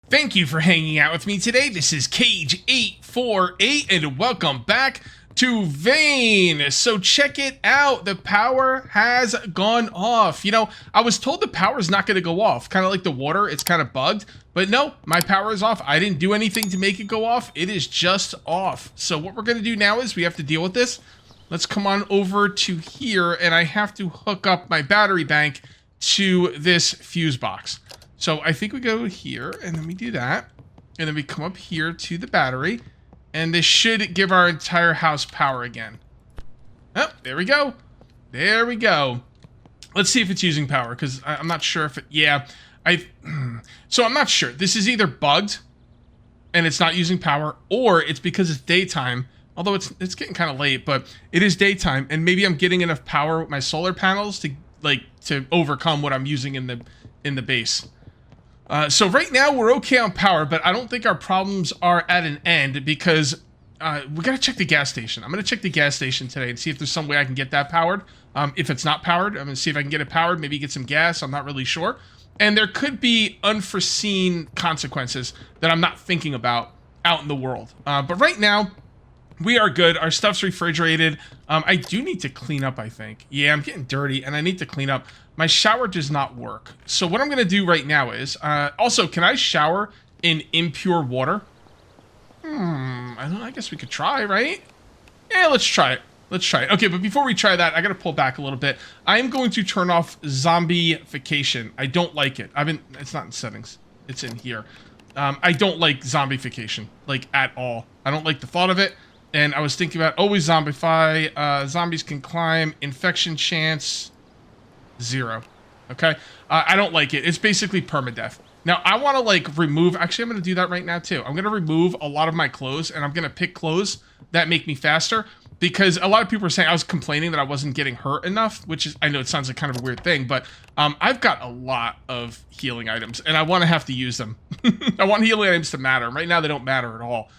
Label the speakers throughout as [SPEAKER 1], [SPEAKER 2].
[SPEAKER 1] Thank you for hanging out with me today. This is Cage848 and welcome back to Vane. So check it out. The power has gone off. You know, I was told the power is not going to go off. Kind of like the water, it's kind of bugged. But no, my power is off. I didn't do anything to make it go off. It is just off. So what we're going to do now is we have to deal with this. Let's come on over to here and I have to hook up my battery bank to this fuse box. So I think we go here, and then we do that. And then we come up here to the battery. And this should give our entire house power again. Oh, there we go. There we go. Let's see if it's using power, because I'm not sure if it... Yeah, so I'm not sure. This is either bugged, and it's not using power, or it's because it's daytime. Although it's getting kind of late, but it is daytime, and maybe I'm getting enough power with my solar panels to overcome what I'm using in the base. So right now we're okay on power, but I don't think our problems are at an end because we gotta check the gas station. I'm gonna check the gas station today and see if there's some way I can get that powered. If it's not powered, I'm gonna see if I can get it powered, maybe get some gas. I'm not really sure. And there could be unforeseen consequences that I'm not thinking about out in the world. But right now, we are good. Our stuff's refrigerated. I do need to clean up, I think. Yeah, I'm getting dirty, and I need to clean up. My shower does not work. So what I'm going to do right now is... also, can I shower in impure water? I guess we could try, right? Yeah, let's try it. Let's try it. Okay, but before we try that, I got to pull back a little bit. I am going to turn off zombification. I don't like it. It's not in settings. It's in here. I don't like zombification, like, at all. I don't like the thought of it. And I was thinking about always zombify. Zombies can climb. Infection chance, 0. Okay? I don't like it. It's basically permadeath. Now, I want to, like, remove... Actually, I'm going to do that right now, too. I'm going to remove a lot of my clothes, and I'm going to pick clothes that make me faster. Because a lot of people are saying... I was complaining that I wasn't getting hurt enough, which is... I know it sounds like kind of a weird thing, but I've got a lot of healing items, and I want to have to use them. I want healing items to matter. Right now, they don't matter at all.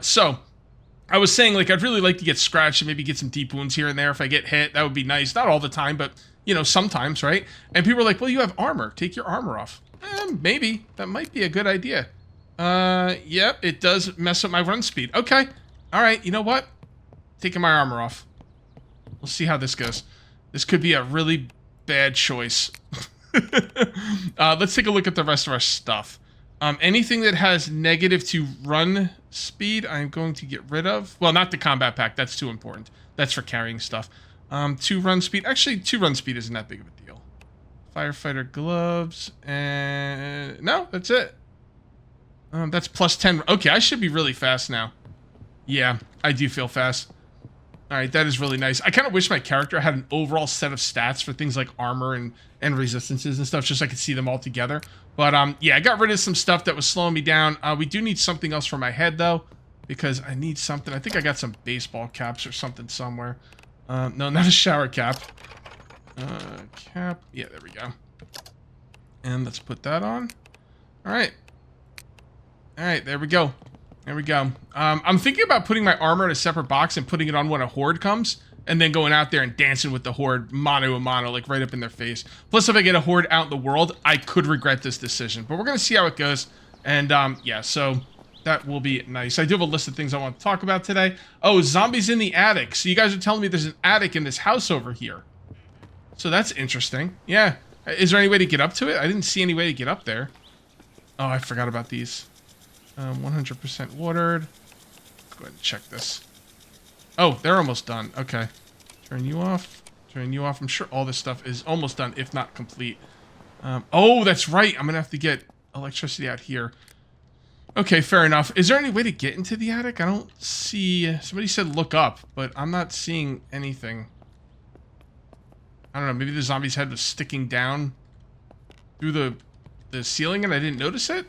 [SPEAKER 1] So... I was saying, like, I'd really like to get scratched and maybe get some deep wounds here and there if I get hit. That would be nice. Not all the time, but, you know, sometimes, right? And people are like, well, you have armor. Take your armor off. Maybe. That might be a good idea. Yep, it does mess up my run speed. Okay. All right, you know what? Taking my armor off. We'll see how this goes. This could be a really bad choice. Let's take a look at the rest of our stuff. Anything that has negative to run speed, I'm going to get rid of. Well, not the combat pack. That's too important. That's for carrying stuff. 2 run speed. Actually, 2 run speed isn't that big of a deal. Firefighter gloves. And... No, that's it. That's plus 10. Okay, I should be really fast now. Yeah, I do feel fast. Alright, that is really nice. I kind of wish my character had an overall set of stats for things like armor and resistances and stuff, just so I could see them all together. But, yeah, I got rid of some stuff that was slowing me down. We do need something else for my head, though, because I need something. I think I got some baseball caps or something somewhere. No, not a shower cap. Cap. Yeah, there we go. And let's put that on. Alright. Alright, there we go. There we go. I'm thinking about putting my armor in a separate box and putting it on when a horde comes, and then going out there and dancing with the horde mano a mano, like right up in their face. Plus, if I get a horde out in the world, I could regret this decision. But we're going to see how it goes. And, yeah, so that will be nice. I do have a list of things I want to talk about today. Oh, zombies in the attic. So you guys are telling me there's an attic in this house over here. So that's interesting. Yeah. Is there any way to get up to it? I didn't see any way to get up there. Oh, I forgot about these. 100% watered. Let's go ahead and check this. Oh, they're almost done. Okay. Turn you off. Turn you off. I'm sure all this stuff is almost done, if not complete. Oh, that's right. I'm going to have to get electricity out here. Okay, fair enough. Is there any way to get into the attic? I don't see... Somebody said look up, but I'm not seeing anything. I don't know. Maybe the zombie's head was sticking down through the ceiling and I didn't notice it?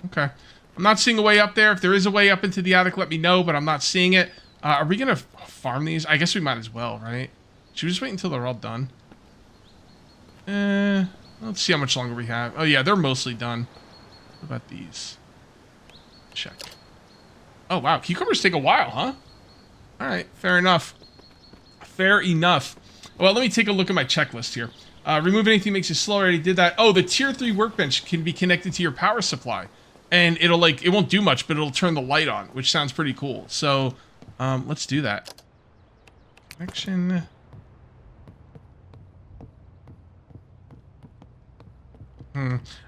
[SPEAKER 1] Okay. I'm not seeing a way up there. If there is a way up into the attic, let me know, but I'm not seeing it. Are we going to farm these? I guess we might as well, right? Should we just wait until they're all done? Let's see how much longer we have. Oh, yeah, they're mostly done. What about these? Check. Oh, wow. Cucumbers take a while, huh? All right. Fair enough. Fair enough. Well, let me take a look at my checklist here. Remove anything makes you slow. I already did that. Oh, the tier 3 workbench can be connected to your power supply. And it'll like, it won't do much, but it'll turn the light on, which sounds pretty cool. So, let's do that. Connection.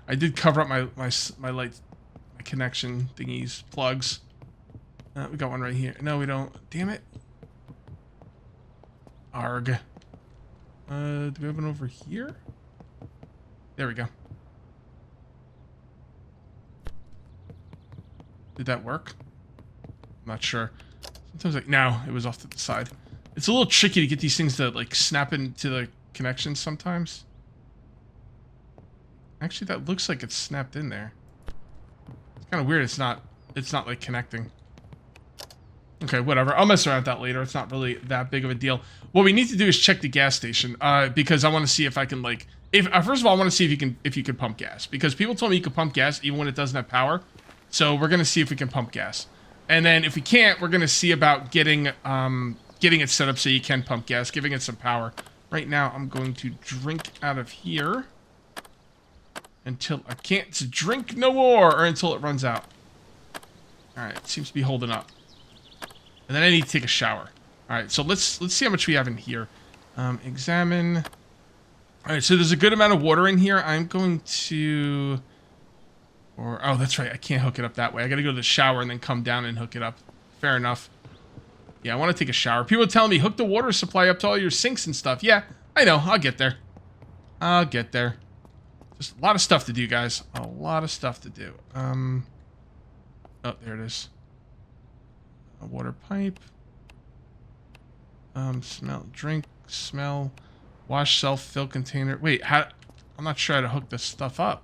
[SPEAKER 1] I did cover up my light, my connection thingies, plugs. We got one right here. No, we don't. Damn it. Arg. Do we have one over here? There we go. Did that work? I'm not sure. Sometimes like, no, it was off to the side. It's a little tricky to get these things to like snap into the connections sometimes. Actually, that looks like it's snapped in there. It's kind of weird. It's not like connecting. Okay, whatever. I'll mess around with that later. It's not really that big of a deal. What we need to do is check the gas station, because I want to see if I can like, first of all, I want to see if you can pump gas, because people told me you could pump gas even when it doesn't have power. So we're gonna see if we can pump gas, and then if we can't, we're gonna see about getting it set up so you can pump gas, giving it some power. Right now, I'm going to drink out of here until I can't drink no more, or until it runs out. All right, it seems to be holding up. And then I need to take a shower. All right, so let's see how much we have in here. Examine. All right, so there's a good amount of water in here. I'm going to, oh, that's right. I can't hook it up that way. I got to go to the shower and then come down and hook it up. Fair enough. Yeah, I want to take a shower. People are telling me hook the water supply up to all your sinks and stuff. Yeah, I know. I'll get there. I'll get there. Just a lot of stuff to do, guys. A lot of stuff to do. Oh, there it is. A water pipe. Smell, drink, smell, wash, self-fill container. Wait, how? I'm not sure how to hook this stuff up.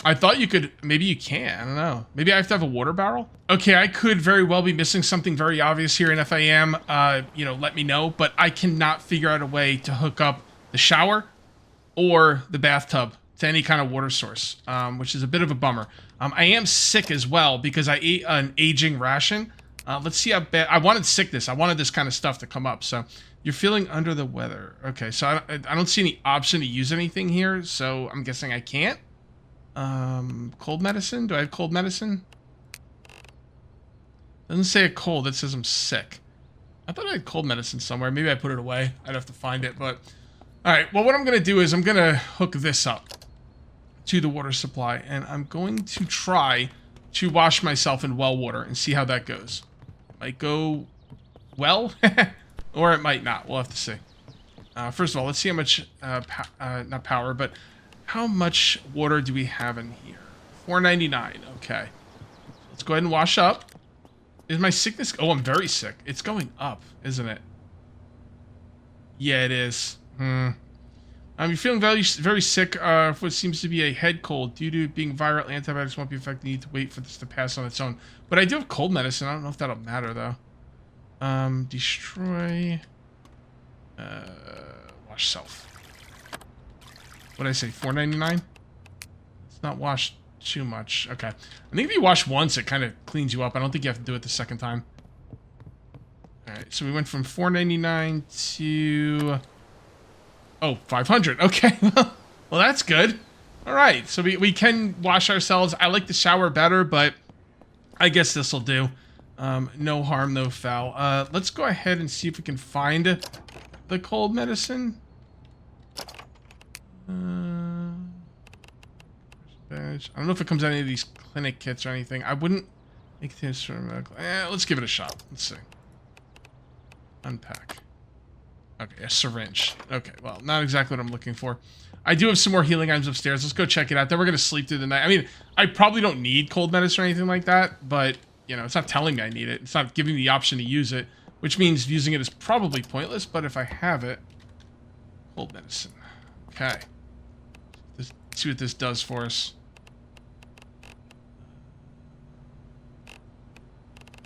[SPEAKER 1] I thought you could, maybe you can, I don't know. Maybe I have to have a water barrel? Okay, I could very well be missing something very obvious here, and if I am, you know, let me know. But I cannot figure out a way to hook up the shower or the bathtub to any kind of water source, which is a bit of a bummer. I am sick as well because I ate an aging ration. Let's see how bad. I wanted sickness. I wanted this kind of stuff to come up. So you're feeling under the weather. Okay, so I don't see any option to use anything here. So I'm guessing I can't. Cold medicine? Do I have cold medicine? Doesn't say a cold. It says I'm sick. I thought I had cold medicine somewhere. Maybe I put it away. I'd have to find it. But all right. Well, what I'm going to do is I'm going to hook this up to the water supply, and I'm going to try to wash myself in well water and see how that goes. Might go well, or it might not. We'll have to see. First of all, let's see how much, not power, but how much water do we have in here? 499. Okay. Let's go ahead and wash up. Is my sickness? Oh, I'm very sick. It's going up, isn't it? Yeah, it is. You're feeling very, very sick for what seems to be a head cold. Due to being viral, antibiotics won't be effective. You need to wait for this to pass on its own. But I do have cold medicine. I don't know if that'll matter, though. Destroy. Wash self. What did I say? 499? It's not washed too much. Okay. I think if you wash once, it kind of cleans you up. I don't think you have to do it the second time. Alright, so we went from 499 to... Oh, 500. Okay, well, that's good. All right, so we can wash ourselves. I like the shower better, but I guess this will do. No harm, no foul. Let's go ahead and see if we can find the cold medicine. I don't know if it comes in any of these clinic kits or anything. I wouldn't make this for medical. Let's give it a shot. Let's see. Unpack. Okay, a syringe. Okay, well, not exactly what I'm looking for. I do have some more healing items upstairs. Let's go check it out. Then we're going to sleep through the night. I mean, I probably don't need cold medicine or anything like that, but, you know, it's not telling me I need it. It's not giving me the option to use it, which means using it is probably pointless, but if I have it... Cold medicine. Okay. Let's see what this does for us.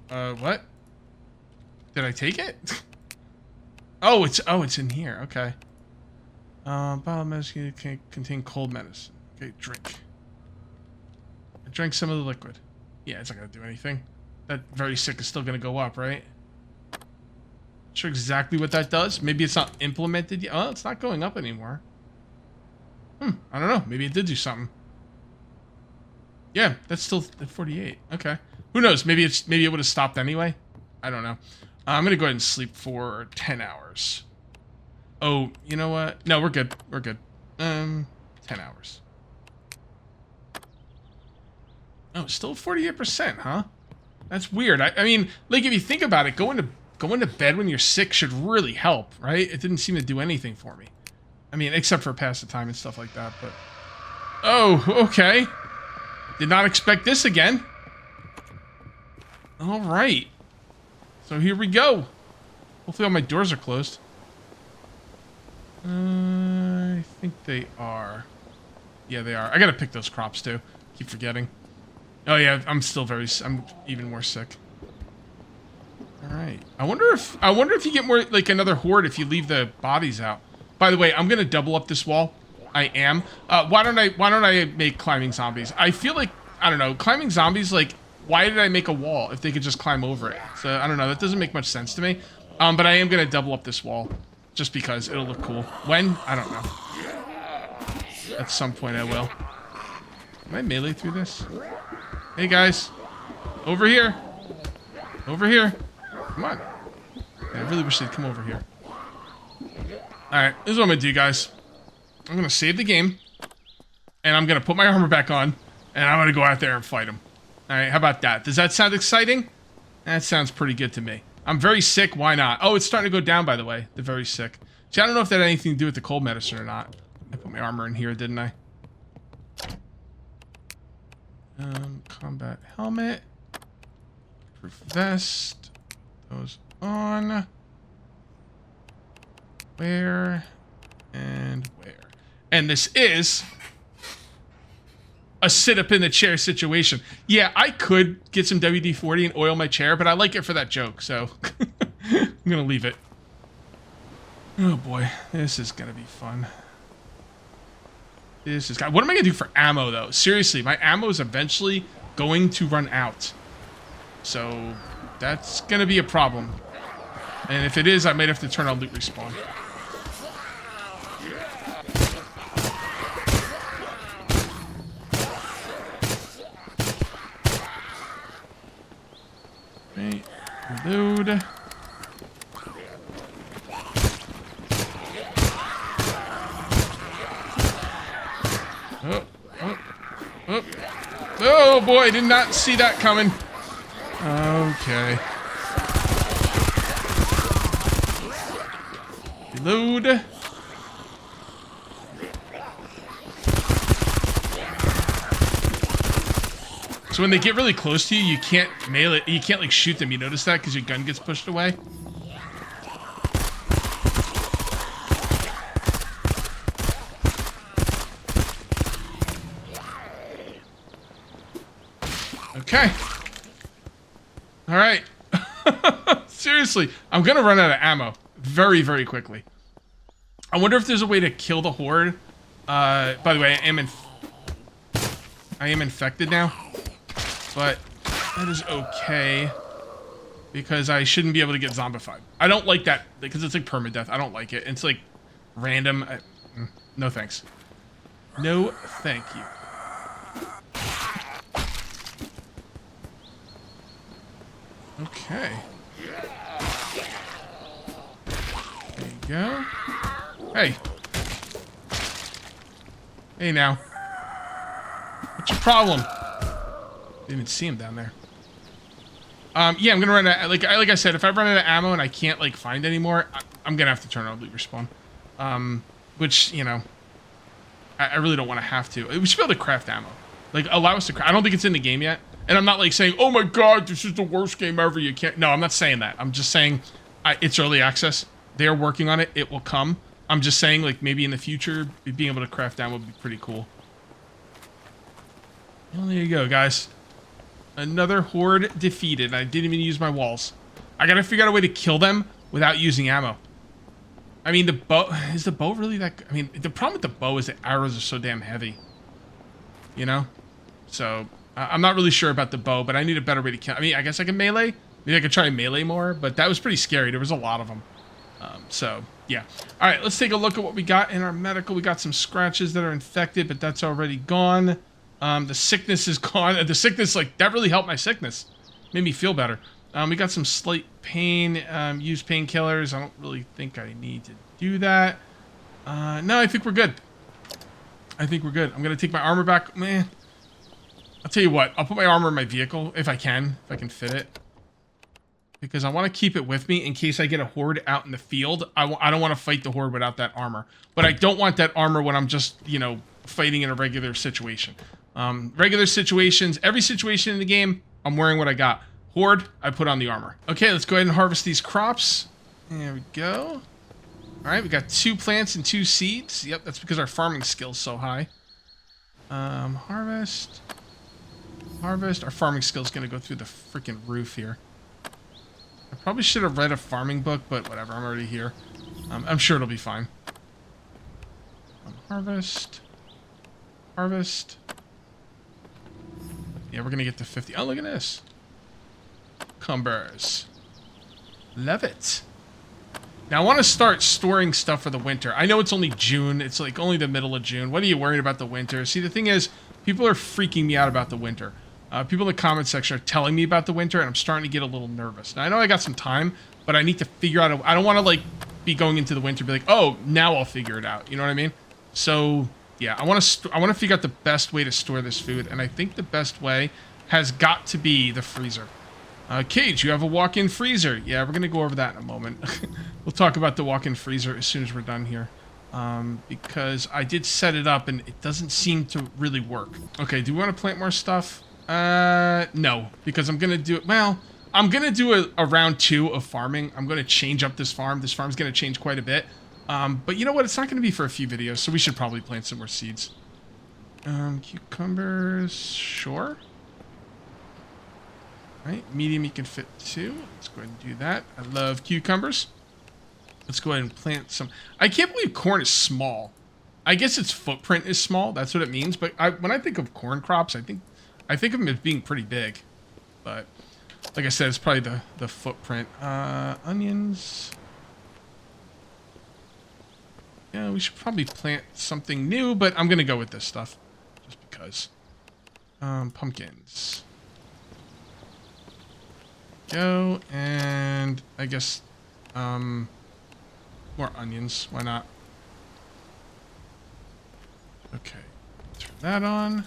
[SPEAKER 1] What? Did I take it? Oh, it's in here. Okay. Bottle of medicine can contain cold medicine. Okay, drink. I drank some of the liquid. Yeah, it's not gonna do anything. That very sick is still gonna go up, right? Not sure exactly what that does. Maybe it's not implemented yet. Oh, it's not going up anymore. I don't know. Maybe it did do something. Yeah, that's still at 48. Okay. Who knows? Maybe it would have stopped anyway. I don't know. I'm gonna go ahead and sleep for 10 hours. Oh, you know what? No, we're good. We're good. 10 hours. Oh, still 48%, huh? That's weird. I mean, like, if you think about it, going to bed when you're sick should really help, right? It didn't seem to do anything for me. I mean, except for pass the time and stuff like that, but... Oh, okay. Did not expect this again. All right. So here we go. Hopefully all my doors are closed. I think they are. Yeah, they are. I gotta pick those crops too. Keep forgetting. Oh yeah, I'm even more sick. All right. I wonder if you get more, like, another horde if you leave the bodies out. By the way, I'm gonna double up this wall. I am. Why don't I make climbing zombies? I feel like, I don't know, climbing zombies, like, why did I make a wall if they could just climb over it? So I don't know. That doesn't make much sense to me. But I am gonna double up this wall just because it'll look cool. When? I don't know. At some point I will. Can I melee through this? Hey guys, over here. Over here. Come on. I really wish they'd come over here. Alright, this is what I'm gonna do, guys. I'm gonna save the game. And I'm gonna put my armor back on. And I'm gonna go out there and fight them. Alright, how about that? Does that sound exciting? That sounds pretty good to me. I'm very sick, why not? Oh, it's starting to go down, by the way. They're very sick. See, I don't know if that had anything to do with the cold medicine or not. I put my armor in here, didn't I? Combat helmet. Proof vest. Those on. Where? And where? And this is a sit up in the chair situation. Yeah, I could get some WD-40 and oil my chair, but I like it for that joke, so I'm gonna leave it. Oh boy, this is gonna be fun. What am I gonna do for ammo though? Seriously, my ammo is eventually going to run out. So that's gonna be a problem. And if it is, I might have to turn on loot respawn. Right, reload. Oh boy, I did not see that coming. Okay. Reload. So when they get really close to you, you can't melee, you can't like shoot them. You notice that because your gun gets pushed away? Okay. All right. Seriously, I'm gonna run out of ammo very, very quickly. I wonder if there's a way to kill the horde. By the way, I am infected now, but that is okay because I shouldn't be able to get zombified. I don't like that because it's like permadeath. I don't like it. It's like random. No thanks. No, thank you. Okay. There you go. Hey. Hey now. What's your problem? Didn't even see him down there. Yeah, I'm gonna run out, like I said, if I run out of ammo and I can't like find any more, I'm gonna have to turn on loot respawn. Which, you know, I really don't want to have to. We should be able to craft ammo. Like, allow us to craft. I don't think it's in the game yet. And I'm not like saying, oh my god, this is the worst game ever, you can't. No, I'm not saying that. I'm just saying it's early access. They're working on it. It will come. I'm just saying, like, maybe in the future, being able to craft ammo would be pretty cool. Well, there you go, guys. Another horde defeated. I didn't even use my walls. I gotta figure out a way to kill them without using ammo. I mean, the bow... Is the bow really that... I mean, the problem with the bow is the arrows are so damn heavy. You know? So... I'm not really sure about the bow, but I need a better way to kill. I mean, I guess I can melee. Maybe I could try melee more, but that was pretty scary. There was a lot of them. So, Yeah. All right, let's take a look at what we got in our medical. We got some scratches that are infected, but that's already gone. The sickness is gone. The sickness, like, that really helped my sickness. Made me feel better. We got some slight pain. Use painkillers. I don't really think I need to do that. No, I think we're good. I think we're good. I'm going to take my armor back. Man, I'll tell you what. I'll put my armor in my vehicle if I can fit it. Because I want to keep it with me in case I get a horde out in the field. I don't want to fight the horde without that armor. But I don't want that armor when I'm just, you know, fighting in a regular situation. Regular situations, every situation in the game, I'm wearing what I got. Horde, I put on the armor. Okay, let's go ahead and harvest these crops. There we go. All right, we got 2 plants and 2 seeds. Yep, that's because our farming skill's so high. Harvest. Harvest. Our farming skill's going to go through the freaking roof here. I probably should have read a farming book, but whatever, I'm already here. I'm sure it'll be fine. Harvest. Harvest. Yeah, we're going to get to 50. Oh, look at this. Cumbers. Love it. Now, I want to start storing stuff for the winter. I know it's only June. It's like only the middle of June. What are you worried about the winter? See, the thing is, people are freaking me out about the winter. People in the comment section are telling me about the winter, and I'm starting to get a little nervous. Now, I know I got some time, but I need to figure out... I don't want to, like, be going into the winter and be like, oh, now I'll figure it out. You know what I mean? So, yeah, I want to figure out the best way to store this food, and I think the best way has got to be the freezer. Cage, you have a walk-in freezer. Yeah, we're going to go over that in a moment. We'll talk about the walk-in freezer as soon as we're done here. Because I did set it up, and it doesn't seem to really work. Okay, do we want to plant more stuff? No, because I'm going to do it. Well, I'm going to do a round 2 of farming. I'm going to change up this farm. This farm's going to change quite a bit. But you know what? It's not going to be for a few videos, so we should probably plant some more seeds. Cucumbers, sure. All right, medium you can fit 2. Let's go ahead and do that. I love cucumbers. Let's go ahead and plant some. I can't believe corn is small. I guess its footprint is small. That's what it means. But when I think of corn crops, I think of them as being pretty big. But like I said, it's probably the footprint. Onions. Yeah, we should probably plant something new, but I'm going to go with this stuff. Just because. Pumpkins. Go, and I guess, more onions. Why not? Okay. Turn that on.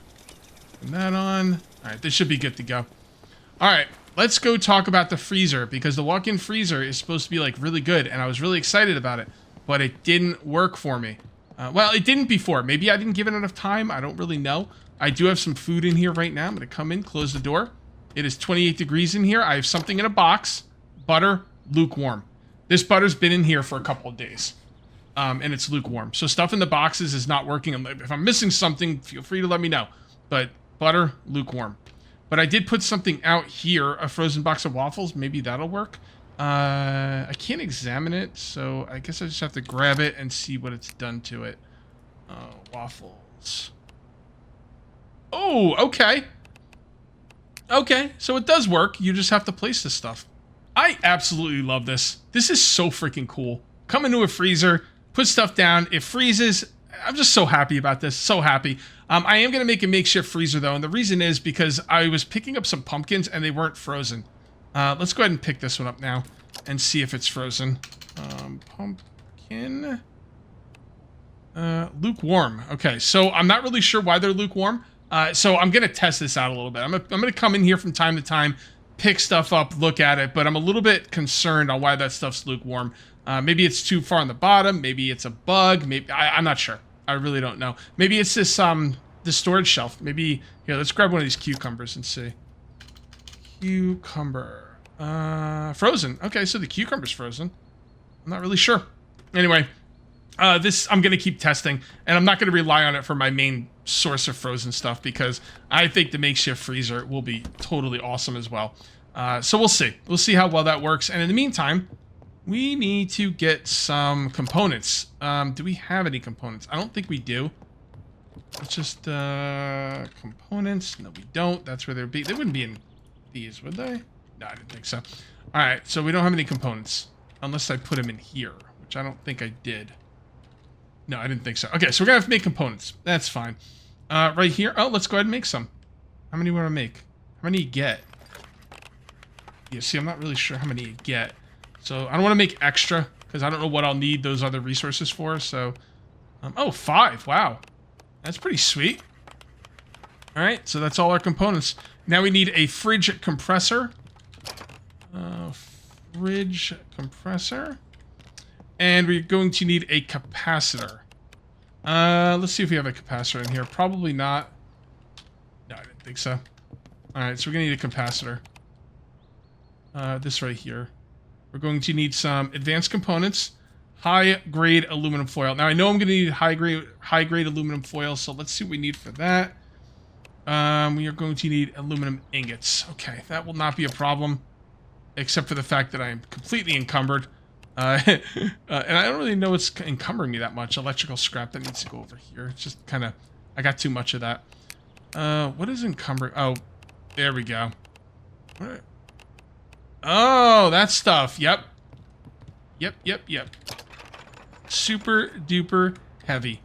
[SPEAKER 1] Turn that on. Alright, this should be good to go. Alright, let's go talk about the freezer, because the walk-in freezer is supposed to be, like, really good, and I was really excited about it. But it didn't work for me. Well, it didn't before. Maybe I didn't give it enough time. I don't really know. I do have some food in here right now. I'm going to come in, close the door. It is 28 degrees in here. I have something in a box. Butter, lukewarm. This butter's been in here for a couple of days. And it's lukewarm. So stuff in the boxes is not working. If I'm missing something, feel free to let me know. But butter, lukewarm. But I did put something out here, a frozen box of waffles. Maybe that'll work. I can't examine it, so I guess I just have to grab it and see what it's done to it. Waffles. Oh, okay. Okay, so it does work. You just have to place this stuff. I absolutely love this. This is so freaking cool. Come into a freezer, put stuff down, it freezes. I'm just so happy about this, so happy. I am going to make a makeshift freezer, though, and the reason is because I was picking up some pumpkins and they weren't frozen. Let's go ahead and pick this one up now and see if it's frozen. Pumpkin. Lukewarm. Okay, so I'm not really sure why they're lukewarm. So I'm going to test this out a little bit. I'm going to come in here from time to time, pick stuff up, look at it, but I'm a little bit concerned on why that stuff's lukewarm. Maybe it's too far on the bottom. Maybe it's a bug. Maybe I'm not sure. I really don't know. Maybe it's this the storage shelf. Maybe here. Let's grab one of these cucumbers and see. Cucumber. Frozen. Okay, so the cucumber's frozen. I'm not really sure. Anyway, this I'm gonna keep testing, and I'm not gonna rely on it for my main source of frozen stuff because I think the makeshift freezer will be totally awesome as well. So we'll see. We'll see how well that works. And in the meantime, we need to get some components. Do we have any components? I don't think we do. It's just components. No, we don't. That's where they'd be. They wouldn't be in these, would they? No, I didn't think so. All right, so we don't have any components unless I put them in here, which I don't think I did. No, I didn't think so. Okay, so we're gonna have to make components. That's fine. Right here. Oh, let's go ahead and make some. How many want to make? How many you get? Yeah, see, I'm not really sure how many you get. So I don't want to make extra because I don't know what I'll need those other resources for. So, oh, 5. Wow, that's pretty sweet. All right, so that's all our components. Now we need a fridge compressor. Fridge compressor. And we're going to need a capacitor. Let's see if we have a capacitor in here. Probably not. No, I didn't think so. Alright, so we're going to need a capacitor. This right here. We're going to need some advanced components. High-grade aluminum foil. Now, I know I'm going to need high-grade aluminum foil, so let's see what we need for that. We are going to need aluminum ingots. Okay, that will not be a problem. Except for the fact that I am completely encumbered. And I don't really know what's encumbering me that much. Electrical scrap, that needs to go over here. It's just kind of... I got too much of that. What is encumbering? Oh, there we go. What? Oh, that stuff. Yep. Yep. Super duper heavy.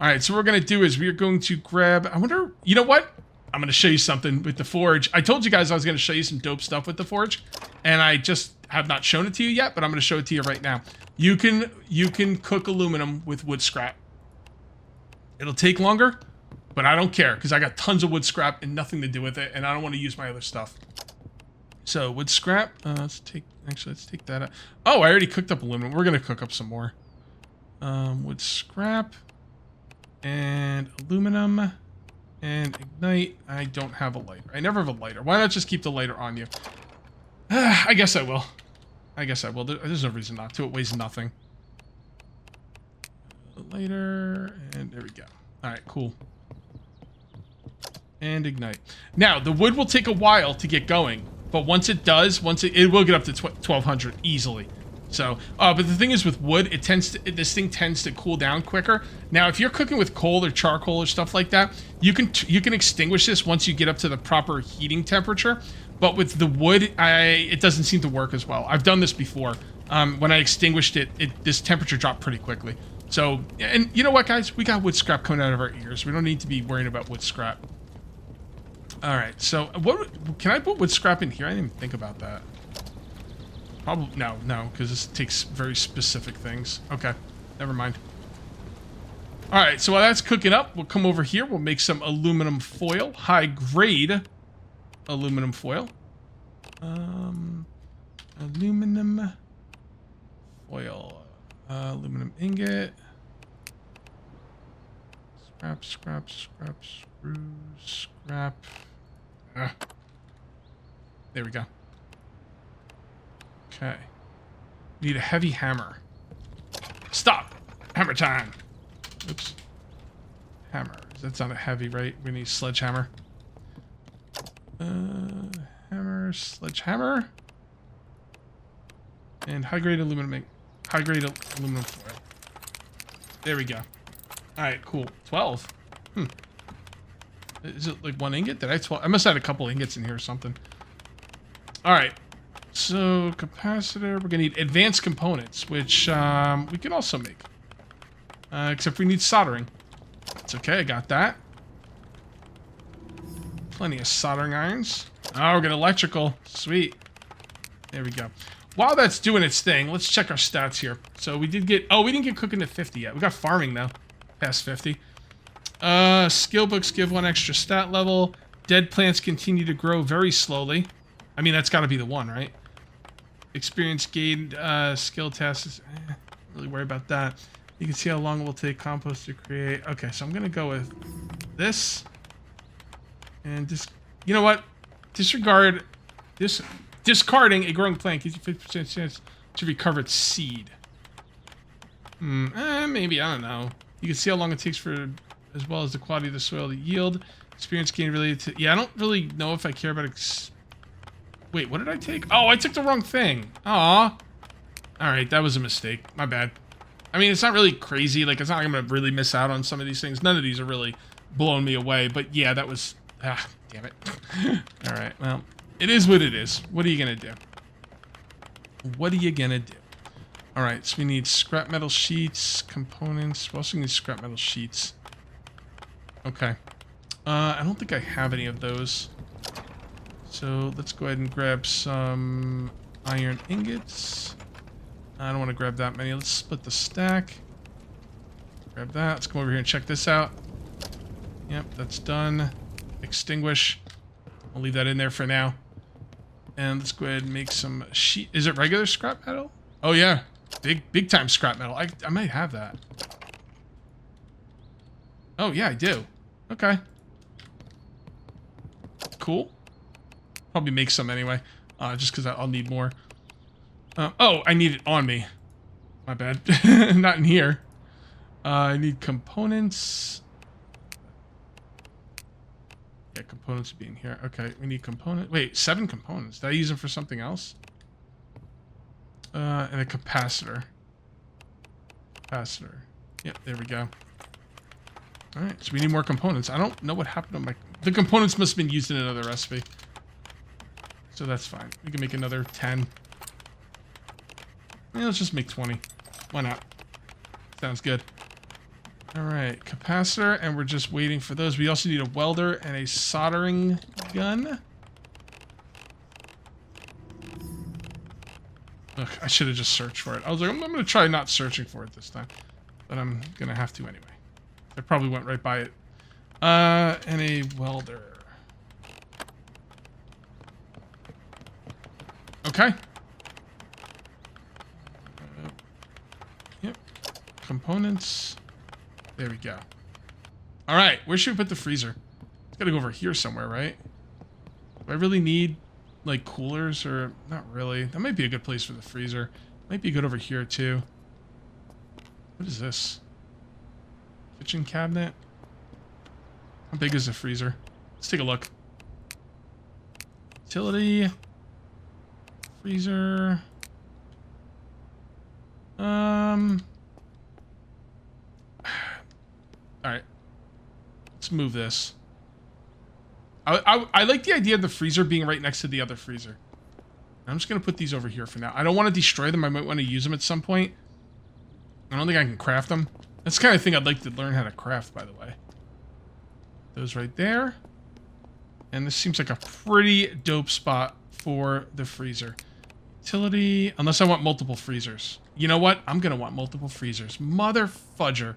[SPEAKER 1] Alright, so what we're going to do is we're going to grab... I wonder... You know what? I'm going to show you something with the forge. I told you guys I was going to show you some dope stuff with the forge. And I just have not shown it to you yet, but I'm going to show it to you right now. You can cook aluminum with wood scrap. It'll take longer, but I don't care because I got tons of wood scrap and nothing to do with it, and I don't want to use my other stuff. So wood scrap. Let's take that out. Oh, I already cooked up aluminum. We're going to cook up some more. Wood scrap and aluminum and ignite. I don't have a lighter. I never have a lighter. Why not just keep the lighter on you? I guess I will. There's no reason not to. It weighs nothing. Lighter, and there we go. All right, cool. And ignite. Now, the wood will take a while to get going, but once it does, it will get up to 1200 easily. So, but the thing is with wood, this thing tends to cool down quicker. Now, if you're cooking with coal or charcoal or stuff like that, you can extinguish this once you get up to the proper heating temperature. But with the wood, it doesn't seem to work as well. I've done this before. When I extinguished it, this temperature dropped pretty quickly. So, and you know what, guys? We got wood scrap coming out of our ears. We don't need to be worrying about wood scrap. All right. So, can I put wood scrap in here? I didn't even think about that. Probably no, because this takes very specific things. Okay, never mind. All right. So while that's cooking up, we'll come over here. We'll make some aluminum foil, high grade aluminum foil. Aluminum foil. Aluminum ingot. Scrap, screws, scrap. There we go. Okay. Need a heavy hammer. Stop! Hammer time! Oops. Hammer. That's not a heavy, right? We need sledgehammer. Hammer, sledgehammer. And high-grade aluminum foil. There we go. Alright, cool. 12. Is it like one ingot? Did I 12? I must have had a couple ingots in here or something. Alright. So, capacitor. We're going to need advanced components, which we can also make. Except we need soldering. It's okay, I got that. Plenty of soldering irons. Oh, we're getting electrical. Sweet. There we go. While that's doing its thing, let's check our stats here. So we did get... Oh, we didn't get cooking to 50 yet. We got farming, though. Past 50. Skill books give 1 extra stat level. Dead plants continue to grow very slowly. I mean, that's got to be the one, right? Experience gained, skill tests. Don't really worry about that. You can see how long it will take compost to create. Okay, so I'm going to go with this. And just... You know what? Disregard... Discarding a growing plant gives you 50% chance to recover its seed. Maybe, I don't know. You can see how long it takes for... As well as the quality of the soil to yield. Experience gain related to... Yeah, I don't really know if I care about... Wait, what did I take? Oh, I took the wrong thing. Aw. Alright, that was a mistake. My bad. I mean, it's not really crazy. Like, it's not like I'm going to really miss out on some of these things. None of these are really blowing me away. But yeah, that was... damn it. Alright, well, it is what it is. What are you going to do? What are you going to do? All right, so we need scrap metal sheets, components. We also need scrap metal sheets. Okay. I don't think I have any of those. So let's go ahead and grab some iron ingots. I don't want to grab that many. Let's split the stack. Grab that. Let's come over here and check this out. Yep, that's done. Extinguish. I'll leave that in there for now. And let's go ahead and make some sheet. Is it regular scrap metal? Oh yeah, big time scrap metal. I might have that. Oh yeah, I do. Okay. Cool. Probably make some anyway, just because I'll need more. Oh, I need it on me. My bad. Not in here. I need components. Yeah, components would be in here. Okay, we need component. Wait, 7 components. Did I use them for something else? And a capacitor. Capacitor. Yep, there we go. All right, so we need more components. I don't know what happened to my... The components must have been used in another recipe. So that's fine. We can make another 10. Yeah, let's just make 20. Why not? Sounds good. All right, capacitor, and we're just waiting for those. We also need a welder and a soldering gun. Look, I should have just searched for it. I was like, I'm going to try not searching for it this time. But I'm going to have to anyway. I probably went right by it. And a welder. Okay. Yep. Components. There we go. All right, where should we put the freezer? It's got to go over here somewhere, right? Do I really need, like, coolers or... Not really. That might be a good place for the freezer. Might be good over here, too. What is this? Kitchen cabinet? How big is the freezer? Let's take a look. Utility. Freezer. Alright. Let's move this. I like the idea of the freezer being right next to the other freezer. I'm just going to put these over here for now. I don't want to destroy them. I might want to use them at some point. I don't think I can craft them. That's the kind of thing I'd like to learn how to craft, by the way. Those right there. And this seems like a pretty dope spot for the freezer. Utility, unless I want multiple freezers. You know what? I'm going to want multiple freezers. Mother fudger.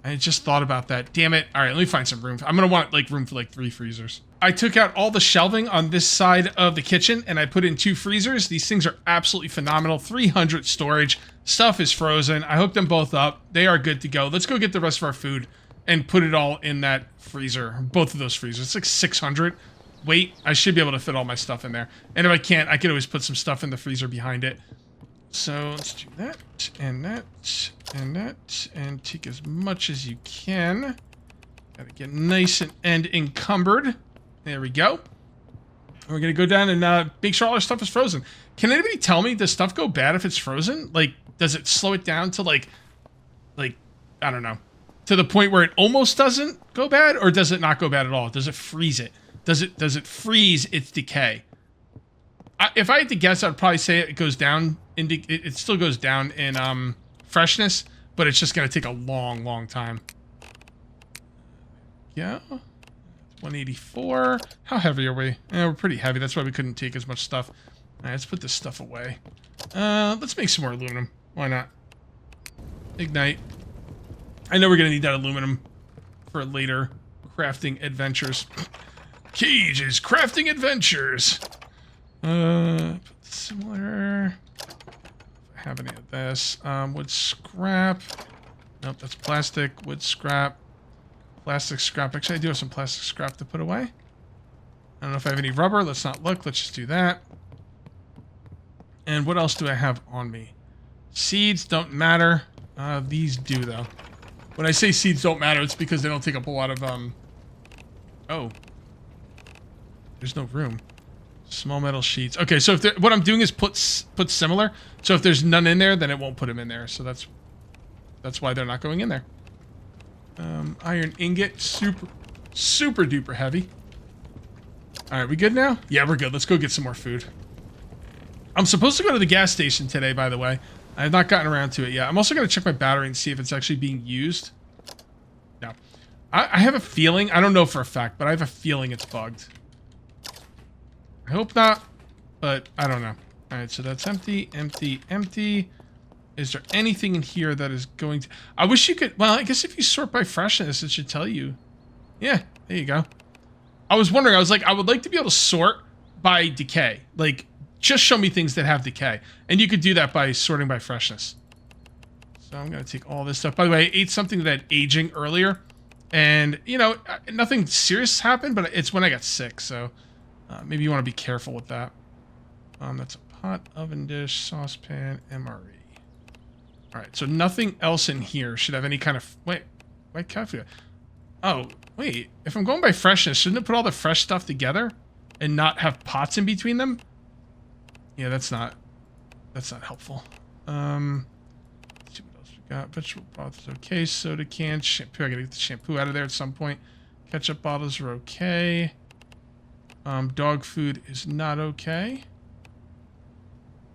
[SPEAKER 1] I just thought about that. Damn it. All right, let me find some room. I'm going to want like room for like 3 freezers. I took out all the shelving on this side of the kitchen and I put in 2 freezers. These things are absolutely phenomenal. 300 storage. Stuff is frozen. I hooked them both up. They are good to go. Let's go get the rest of our food and put it all in that freezer. Both of those freezers. It's like 600. Wait, I should be able to fit all my stuff in there. And if I can't, I can always put some stuff in the freezer behind it. So let's do that, and that, and that, and take as much as you can. Gotta get nice and encumbered. There we go. And we're gonna go down and make sure all our stuff is frozen. Can anybody tell me, does stuff go bad if it's frozen? Like, does it slow it down to like, I don't know, to the point where it almost doesn't go bad, or does it not go bad at all? Does it freeze it? Does it freeze its decay? If I had to guess, I'd probably say it goes down. It still goes down in freshness, but it's just gonna take a long time. Yeah, 184. How heavy are we? We're pretty heavy. That's why we couldn't take as much stuff. All right, let's put this stuff away. Let's make some more aluminum. Why not? Ignite. I know we're gonna need that aluminum for later crafting adventures. Cage's crafting adventures. Similar. If I have any of this. Wood scrap. Nope, that's plastic. Wood scrap. Plastic scrap. Actually, I do have some plastic scrap to put away. I don't know if I have any rubber. Let's not look. Let's just do that. And what else do I have on me? Seeds don't matter. These do, though. When I say seeds don't matter, it's because they don't take up a lot of, Oh. There's no room. Small metal sheets. Okay, so if what I'm doing is put similar. So if there's none in there, then it won't put them in there. So that's why they're not going in there. Iron ingot, super duper heavy. All right, we good now? Yeah, we're good. Let's go get some more food. I'm supposed to go to the gas station today, by the way. I have not gotten around to it yet. I'm also going to check my battery and see if it's actually being used. No. I have a feeling, I don't know for a fact, but I have a feeling it's bugged. I hope not, but I don't know. All right, so that's empty, empty, empty. Is there anything in here that is going to... I wish you could... Well, I guess if you sort by freshness, it should tell you. Yeah, there you go. I was wondering, I was like, I would like to be able to sort by decay. Like, just show me things that have decay. And you could do that by sorting by freshness. So I'm going to take all this stuff. By the way, I ate something that had aging earlier. And, you know, nothing serious happened, but it's when I got sick. So maybe you want to be careful with that. That's a pot, oven dish, saucepan, MRE. All right, so nothing else in here should have any kind of... Wait, white coffee. Oh, wait. If I'm going by freshness, shouldn't it put all the fresh stuff together and not have pots in between them? Yeah, that's not helpful. Let's see what else we got. Vegetable broth is okay. Soda can, shampoo. I gotta get the shampoo out of there at some point. Ketchup bottles are okay. Dog food is not okay.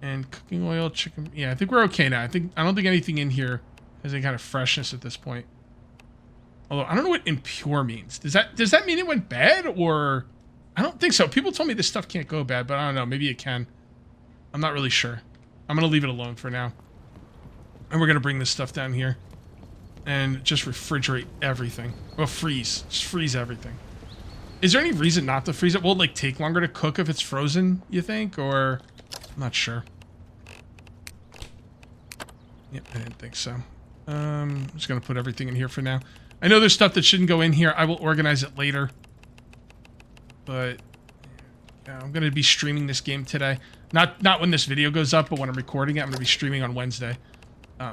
[SPEAKER 1] And cooking oil, chicken. Yeah, I think we're okay now. I don't think anything in here has any kind of freshness at this point. Although I don't know what impure means. Does that mean it went bad, or I don't think so. People told me this stuff can't go bad, but I don't know. Maybe it can. I'm not really sure. I'm gonna leave it alone for now. And we're gonna bring this stuff down here and just refrigerate everything. Well, freeze. Just freeze everything. Is there any reason not to freeze it? Will it like take longer to cook if it's frozen, you think, or? I'm not sure. Yep, I didn't think so. I'm just going to put everything in here for now. I know there's stuff that shouldn't go in here. I will organize it later. But yeah, I'm going to be streaming this game today. Not when this video goes up, but when I'm recording it, I'm going to be streaming on Wednesday.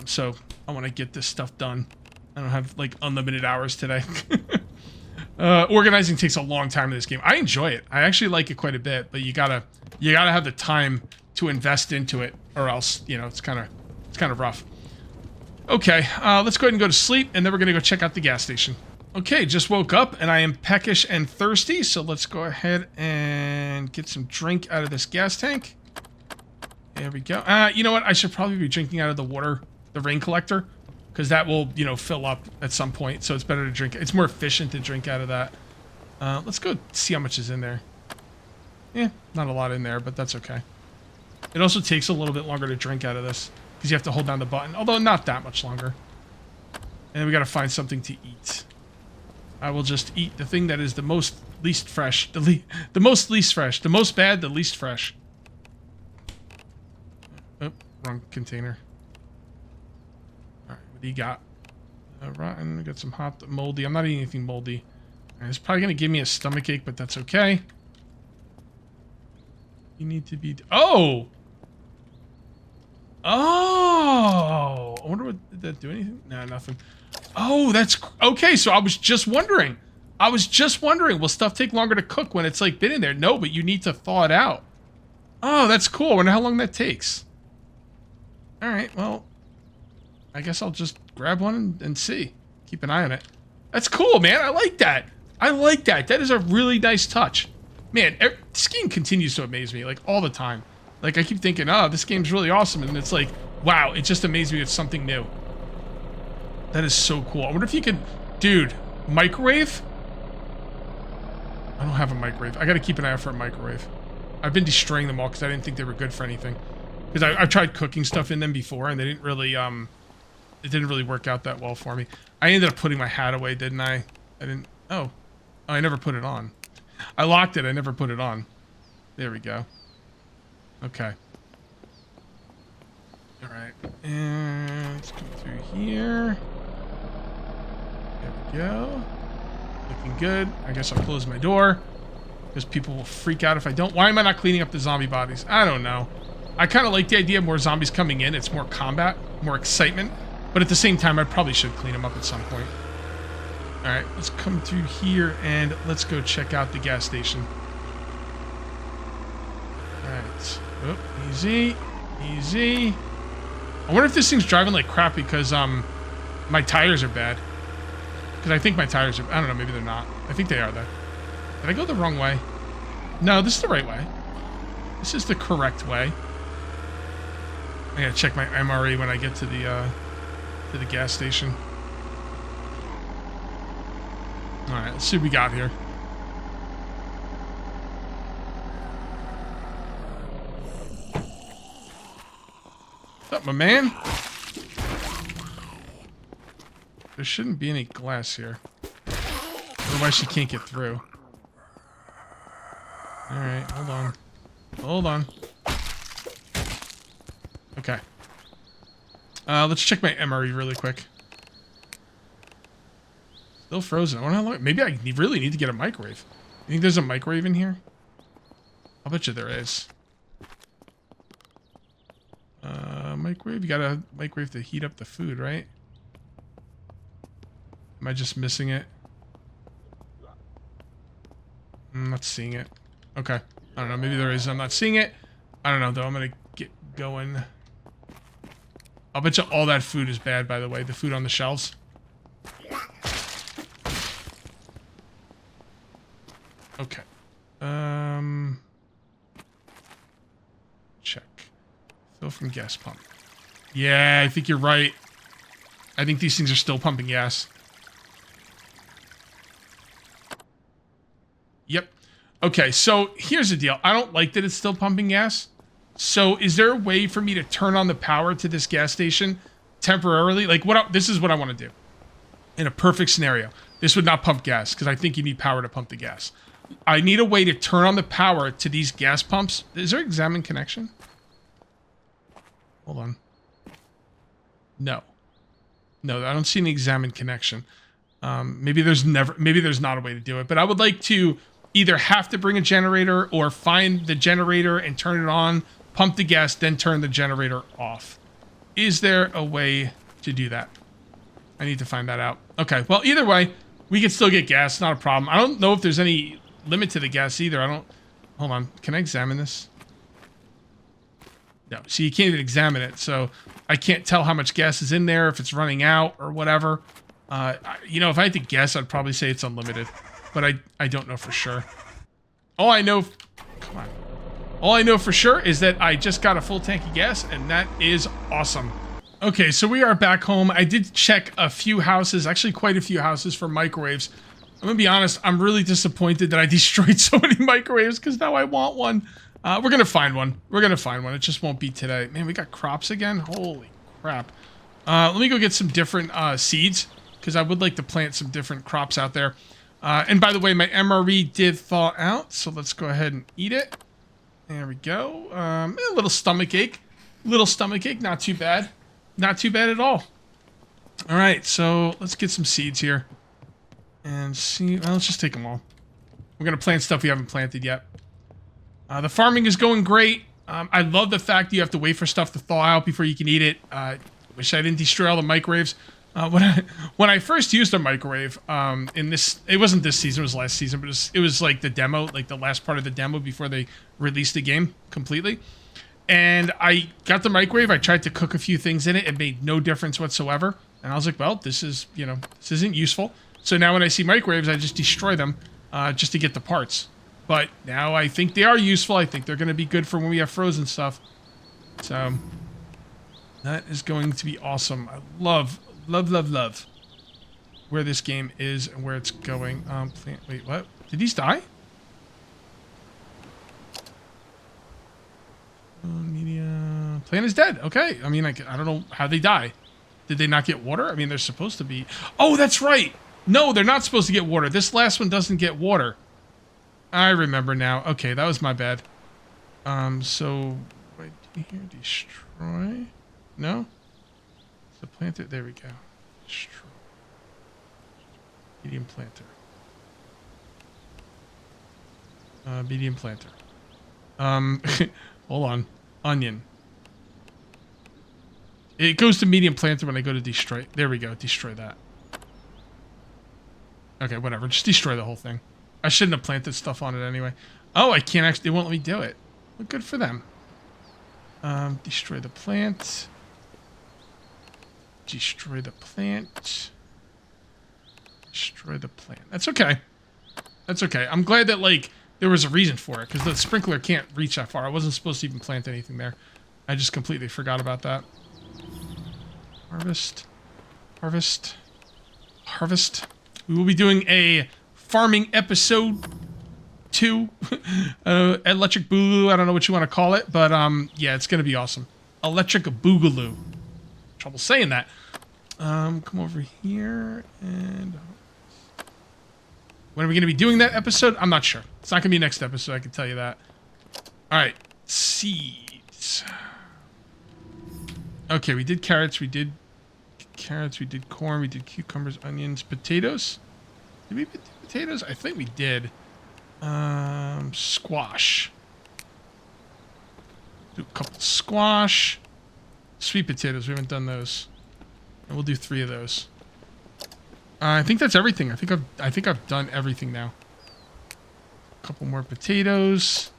[SPEAKER 1] So I want to get this stuff done. I don't have like unlimited hours today. Organizing takes a long time in this game. I enjoy it. I actually like it quite a bit, but you gotta have the time to invest into it, or else, you know, it's kind of rough. Okay, let's go ahead and go to sleep, and then we're gonna go check out the gas station. Okay, just woke up, and I am peckish and thirsty, so let's go ahead and get some drink out of this gas tank. There we go. You know what? I should probably be drinking out of the rain collector, because that will, you know, fill up at some point, so it's better to drink. It's more efficient to drink out of that. Let's go see how much is in there. Yeah, not a lot in there, but that's okay. It also takes a little bit longer to drink out of this, because you have to hold down the button, although not that much longer. And then we gotta find something to eat. I will just eat the thing that is the most least fresh, the most least fresh, the most bad, the least fresh. Oh, wrong container. Alright, what do you got? Rotten, we got some hot, moldy. I'm not eating anything moldy. Right, it's probably gonna give me a stomachache, but that's okay. You need to be... Oh! Oh! I wonder what... Did that do anything? No, nothing. Oh, that's... Okay, so I was just wondering. Will stuff take longer to cook when it's, like, been in there? No, but you need to thaw it out. Oh, that's cool. I wonder how long that takes. Alright, well... I guess I'll just grab one and see. Keep an eye on it. That's cool, man. I like that. I like that. That is a really nice touch. Man, this game continues to amaze me, like, all the time. Like, I keep thinking, oh, this game's really awesome, and it's like, wow, it just amazed me with something new. That is so cool. I wonder if you could... Dude, microwave? I don't have a microwave. I gotta keep an eye out for a microwave. I've been destroying them all because I didn't think they were good for anything. Because I've tried cooking stuff in them before, and they didn't really, it didn't really work out that well for me. I ended up putting my hat away, didn't I? I didn't... Oh, I never put it on. I locked it. I never put it on. There we go. Okay. All right. And let's come through here. There we go. Looking good. I guess I'll close my door, because people will freak out if I don't. Why am I not cleaning up the zombie bodies? I don't know. I kind of like the idea of more zombies coming in. It's more combat, more excitement. But at the same time, I probably should clean them up at some point. All right, let's come through here and let's go check out the gas station. All right. Oh, easy. Easy. I wonder if this thing's driving like crap because my tires are bad. Because I think my tires are... I don't know, maybe they're not. I think they are, though. Did I go the wrong way? No, this is the right way. This is the correct way. I gotta check my MRE when I get to the gas station. Alright, let's see what we got here. What's up, my man? There shouldn't be any glass here. Otherwise she can't get through. Alright, hold on. Hold on. Okay. Let's check my MRE really quick. Still frozen. I wonder how long. Maybe I really need to get a microwave. You think there's a microwave in here? I'll bet you there is. Microwave? You got a microwave to heat up the food, right? Am I just missing it? I'm not seeing it. Okay. I don't know. Maybe there is. I'm not seeing it. I don't know, though. I'm going to get going. I'll bet you all that food is bad, by the way. The food on the shelves. Okay. Check. Fill from gas pump. Yeah, I think you're right. I think these things are still pumping gas. Yep. Okay, so here's the deal. I don't like that it's still pumping gas. So is there a way for me to turn on the power to this gas station temporarily? Like, this is what I want to do. In a perfect scenario. This would not pump gas, because I think you need power to pump the gas. I need a way to turn on the power to these gas pumps. Is there examine connection? Hold on. No. No, I don't see any examine connection. Maybe there's not a way to do it. But I would like to either have to bring a generator or find the generator and turn it on, pump the gas, then turn the generator off. Is there a way to do that? I need to find that out. Okay, well, either way, we can still get gas. Not a problem. I don't know if there's any limit to the gas either. Hold on. Can I examine this? No. See, you can't even examine it, so I can't tell how much gas is in there, if it's running out or whatever. You know, if I had to guess, I'd probably say it's unlimited. But I don't know for sure. All I know... Come on. All I know for sure is that I just got a full tank of gas, and that is awesome. Okay, so we are back home. I did check a few houses, actually quite a few houses for microwaves. I'm gonna be honest, I'm really disappointed that I destroyed so many microwaves, because now I want one. We're gonna find one. We're gonna find one. It just won't be today. Man, we got crops again? Holy crap. Let me go get some different seeds, because I would like to plant some different crops out there. And by the way, my MRE did thaw out, so let's go ahead and eat it. There we go. A little stomach ache. Little stomach ache, not too bad. Not too bad at all. All right, so let's get some seeds here. And see, well, let's just take them all. We're going to plant stuff we haven't planted yet. The farming is going great. I love the fact that you have to wait for stuff to thaw out before you can eat it. Wish I didn't destroy all the microwaves. When I first used a microwave, it wasn't this season, it was last season, but it was like the demo, like the last part of the demo before they released the game completely. And I got the microwave, I tried to cook a few things in it, it made no difference whatsoever. And I was like, well, this isn't useful. So now when I see microwaves, I just destroy them, just to get the parts. But now I think they are useful, I think they're going to be good for when we have frozen stuff. So, that is going to be awesome. I love where this game is and where it's going. Wait, what? Did these die? Media... Plant is dead. Okay. I mean, I don't know how they die. Did they not get water? I mean, they're supposed to be... Oh, that's right! No, they're not supposed to get water. This last one doesn't get water. I remember now. Okay, that was my bad. So... Right here, destroy... No? The planter... There we go. Destroy. Medium planter. Medium planter. Hold on. Onion. It goes to medium planter when I go to destroy. There we go. Destroy that. Okay, whatever. Just destroy the whole thing. I shouldn't have planted stuff on it anyway. Oh, I can't actually... They won't let me do it. Well, good for them. Destroy the plant. Destroy the plant. Destroy the plant. That's okay. That's okay. I'm glad that, like, there was a reason for it, because the sprinkler can't reach that far. I wasn't supposed to even plant anything there. I just completely forgot about that. Harvest. Harvest. Harvest. We will be doing a farming episode 2. Electric Boogaloo. I don't know what you want to call it, but yeah, it's going to be awesome. Electric Boogaloo. Trouble saying that. Come over here and... When are we going to be doing that episode? I'm not sure. It's not going to be next episode, I can tell you that. Alright. Seeds. Okay, we did carrots, we did corn, we did cucumbers, onions, potatoes. Did we do potatoes? I think we did. Squash. Do a couple squash. Sweet potatoes, we haven't done those. And we'll do 3 of those. I think that's everything. I think I've done everything now. A couple more potatoes.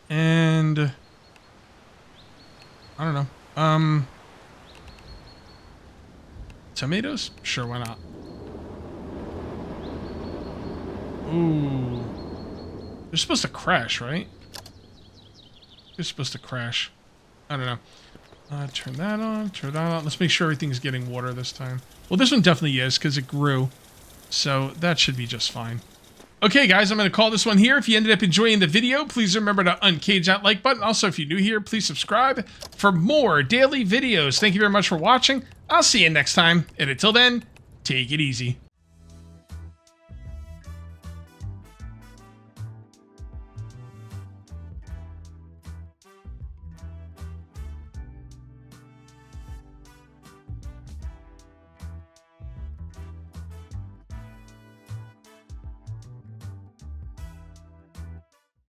[SPEAKER 1] And I don't know. Tomatoes? Sure, why not? Ooh. They're supposed to crash, right? They're supposed to crash. I don't know. Turn that on, turn that on. Let's make sure everything's getting water this time. Well, this one definitely is because it grew. So that should be just fine. Okay, guys, I'm going to call this one here. If you ended up enjoying the video, please remember to uncage that like button. Also, if you're new here, please subscribe for more daily videos. Thank you very much for watching. I'll see you next time. And until then, take it easy.